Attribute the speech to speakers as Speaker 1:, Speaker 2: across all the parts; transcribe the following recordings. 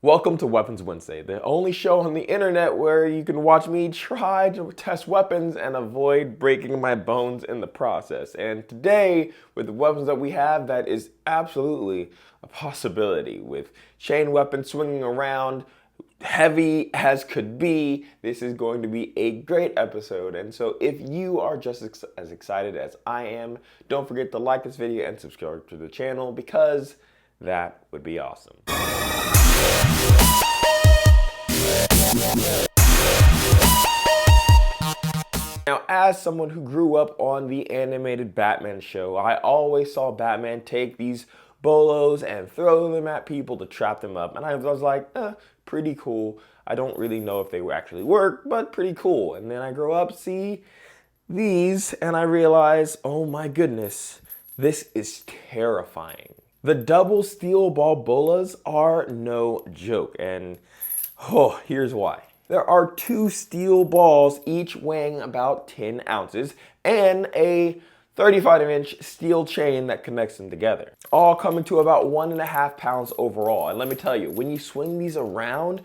Speaker 1: Welcome to Weapons Wednesday, the only show on the internet where you can watch me try to test weapons and avoid breaking my bones in the process. And today, with the weapons that we have, that is absolutely a possibility. With chain weapons swinging around, heavy as could be, this is going to be a great episode. And so if you are just as excited as I am, don't forget to like this video and subscribe to the channel because that would be awesome. Now, as someone who grew up on the animated Batman show, I always saw Batman take these bolos and throw them at people to trap them up. And I was like, pretty cool. I don't really know if they would actually work, but pretty cool. And then I grow up, see these, and I realize, oh my goodness, this is terrifying. The double steel ball bolas are no joke, and here's why. There are two steel balls, each weighing about 10 ounces, and a 35-inch steel chain that connects them together, all coming to about 1.5 pounds overall. And let me tell you, when you swing these around,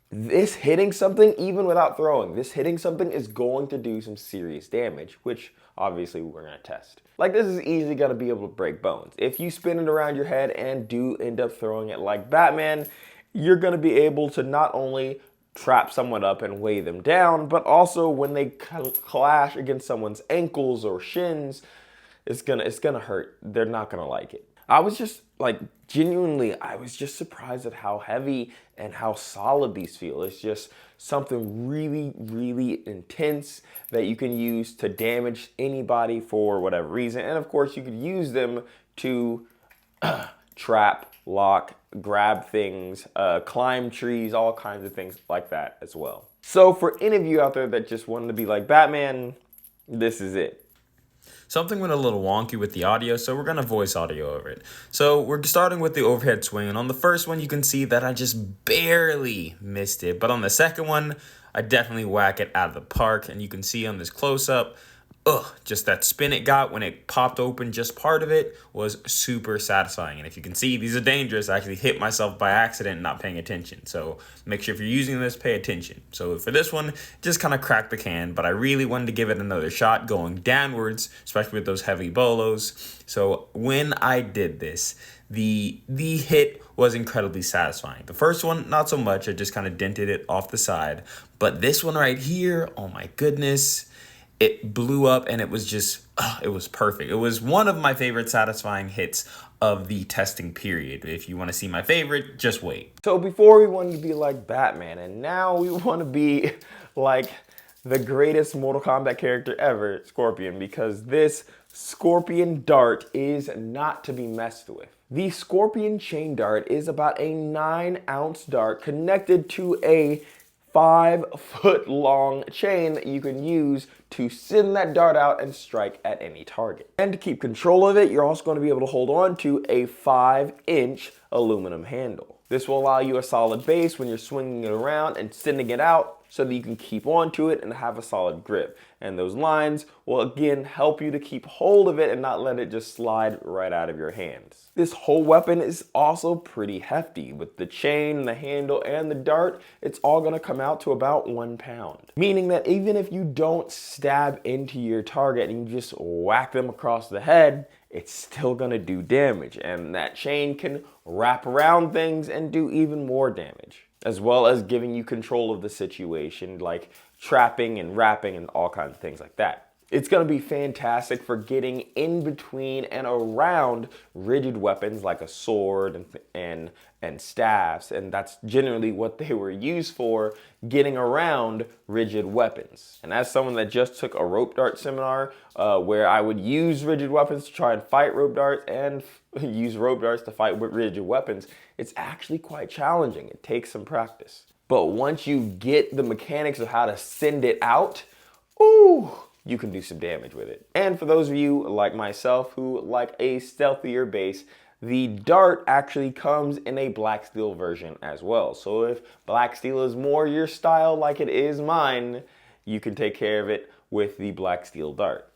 Speaker 1: this hitting something, even without throwing, this hitting something is going to do some serious damage, which obviously we're gonna test. Like, this is easily gonna be able to break bones. If you spin it around your head and do end up throwing it like Batman, you're gonna be able to not only trap someone up and weigh them down, but also when they clash against someone's ankles or shins, it's gonna hurt. They're not gonna like it. I was just genuinely, I was just surprised at how heavy and how solid these feel. It's just something really, really intense that you can use to damage anybody for whatever reason. And of course, you could use them to trap, lock, grab things, climb trees, all kinds of things like that as well. So for any of you out there that just wanted to be like Batman, this is it.
Speaker 2: Something went a little wonky with the audio, so we're going to voice audio over it. So we're starting with the overhead swing, and on the first one you can see that I just barely missed it, but on the second one I definitely whack it out of the park, and you can see on this close-up, just that spin it got when it popped open, just part of it was super satisfying. And if you can see, these are dangerous. I actually hit myself by accident not paying attention. So make sure if you're using this, pay attention. So for this one, just kind of cracked the can, but I really wanted to give it another shot going downwards, especially with those heavy bolos. So when I did this, the hit was incredibly satisfying. The first one, not so much. I just kind of dented it off the side. But this one right here, oh my goodness, it blew up and it was just, it was perfect. It was one of my favorite satisfying hits of the testing period. If you want to see my favorite, just wait.
Speaker 1: So before we wanted to be like Batman, and now we want to be like the greatest Mortal Kombat character ever, Scorpion, because this Scorpion dart is not to be messed with. The Scorpion chain dart is about a 9-ounce dart connected to a 5-foot-long chain that you can use to send that dart out and strike at any target. And to keep control of it, you're also going to be able to hold on to a 5-inch aluminum handle. This will allow you a solid base when you're swinging it around and sending it out so that you can keep onto it and have a solid grip. And those lines will again help you to keep hold of it and not let it just slide right out of your hands. This whole weapon is also pretty hefty. With the chain, the handle, and the dart, it's all gonna come out to about 1 pound. Meaning that even if you don't stab into your target and you just whack them across the head, it's still gonna do damage. And that chain can wrap around things and do even more damage, as well as giving you control of the situation, like trapping and wrapping and all kinds of things like that. It's going to be fantastic for getting in between and around rigid weapons like a sword and staffs, and that's generally what they were used for, getting around rigid weapons. And as someone that just took a rope dart seminar where I would use rigid weapons to try and fight rope darts and use rope darts to fight with rigid weapons, it's actually quite challenging. It takes some practice. But once you get the mechanics of how to send it out, you can do some damage with it. And for those of you like myself who like a stealthier base, the dart actually comes in a black steel version as well. So if black steel is more your style like it is mine, you can take care of it with the black steel dart.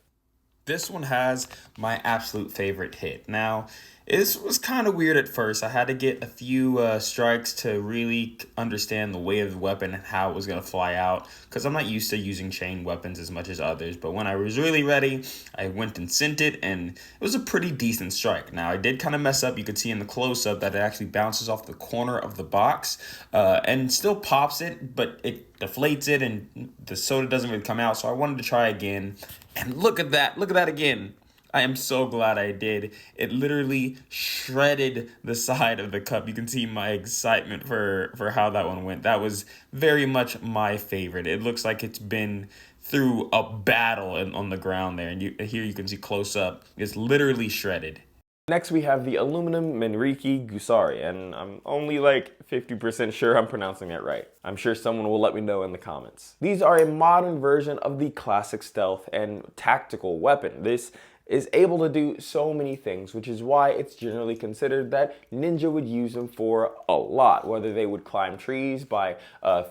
Speaker 2: This one has my absolute favorite hit. Now, It was kind of weird at first. I had to get a few strikes to really understand the weight of the weapon and how it was going to fly out, because I'm not used to using chain weapons as much as others. But when I was really ready, I went and sent it, and it was a pretty decent strike. Now, I did kind of mess up. You could see in the close-up that it actually bounces off the corner of the box and still pops it, but it deflates it, and the soda doesn't really come out. So I wanted to try again, and look at that. Look at that again. I am so glad I did. It literally shredded the side of the cup. You can see my excitement for how that one went. That was very much my favorite. It looks like it's been through a battle on the ground there. And here you can see close up. It's literally shredded.
Speaker 1: Next we have the aluminum Mrii Gusari, and I'm only like 50% sure I'm pronouncing it right. I'm sure someone will let me know in the comments. These are a modern version of the classic stealth and tactical weapon. This is able to do so many things, which is why it's generally considered that ninja would use them for a lot. Whether they would climb trees by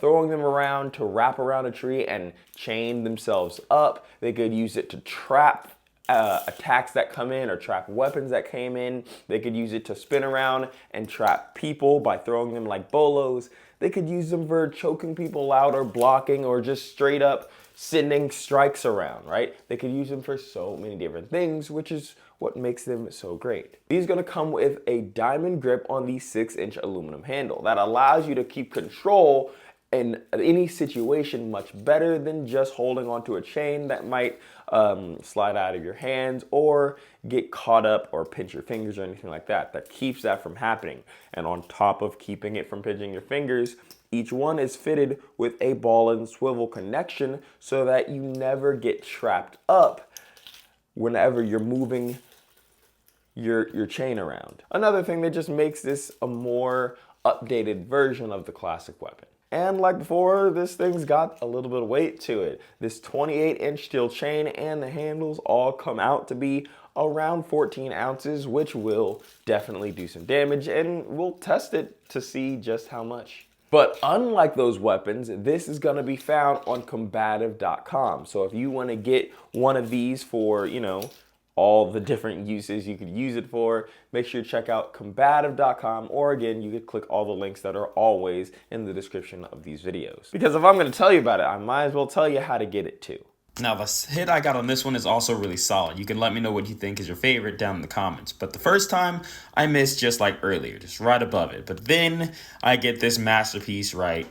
Speaker 1: throwing them around to wrap around a tree and chain themselves up. They could use it to trap attacks that come in or trap weapons that came in. They could use it to spin around and trap people by throwing them like bolos. They could use them for choking people out or blocking or just straight up sending strikes around, right? They could use them for so many different things, which is what makes them so great. These are going to come with a diamond grip on the 6-inch aluminum handle that allows you to keep control in any situation much better than just holding onto a chain that might slide out of your hands or get caught up or pinch your fingers or anything like that. That keeps that from happening. And on top of keeping it from pinching your fingers, each one is fitted with a ball and swivel connection so that you never get trapped up whenever you're moving your chain around. Another thing that just makes this a more updated version of the classic weapon. And like before, this thing's got a little bit of weight to it. This 28-inch steel chain and the handles all come out to be around 14 ounces, which will definitely do some damage, and we'll test it to see just how much. But unlike those weapons, this is going to be found on combative.com. So if you want to get one of these for, all the different uses you could use it for, make sure to check out combative.com, or again, you could click all the links that are always in the description of these videos. Because if I'm going to tell you about it, I might as well tell you how to get it too.
Speaker 2: Now, the hit I got on this one is also really solid. You can let me know what you think is your favorite down in the comments. But the first time, I missed just like earlier, just right above it. But then I get this masterpiece right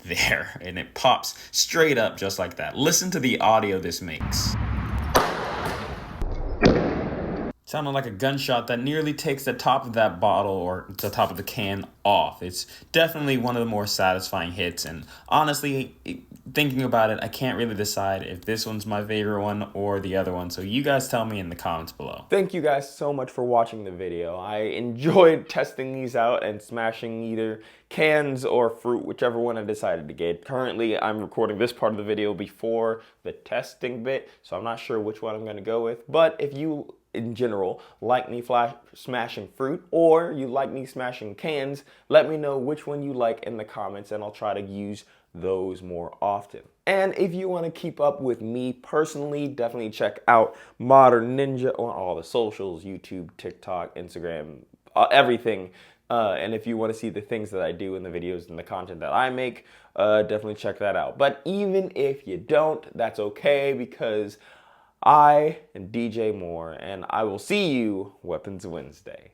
Speaker 2: there, and it pops straight up just like that. Listen to the audio this makes. Sounded like a gunshot that nearly takes the top of that bottle or the top of the can off. It's definitely one of the more satisfying hits, and honestly, thinking about it, I can't really decide if this one's my favorite one or the other one, so you guys tell me in the comments below.
Speaker 1: Thank you guys so much for watching the video. I enjoyed testing these out and smashing either cans or fruit, whichever one I decided to get. Currently, I'm recording this part of the video before the testing bit, so I'm not sure which one I'm going to go with, but if you in general like me smashing fruit or you like me smashing cans, let me know which one you like in the comments and I'll try to use those more often. And if you want to keep up with me personally, definitely check out Modern Ninja on all the socials, YouTube, TikTok, Instagram, everything. And if you want to see the things that I do in the videos and the content that I make, definitely check that out. But even if you don't, that's okay, because I am DJ Moore, and I will see you Weapons Wednesday.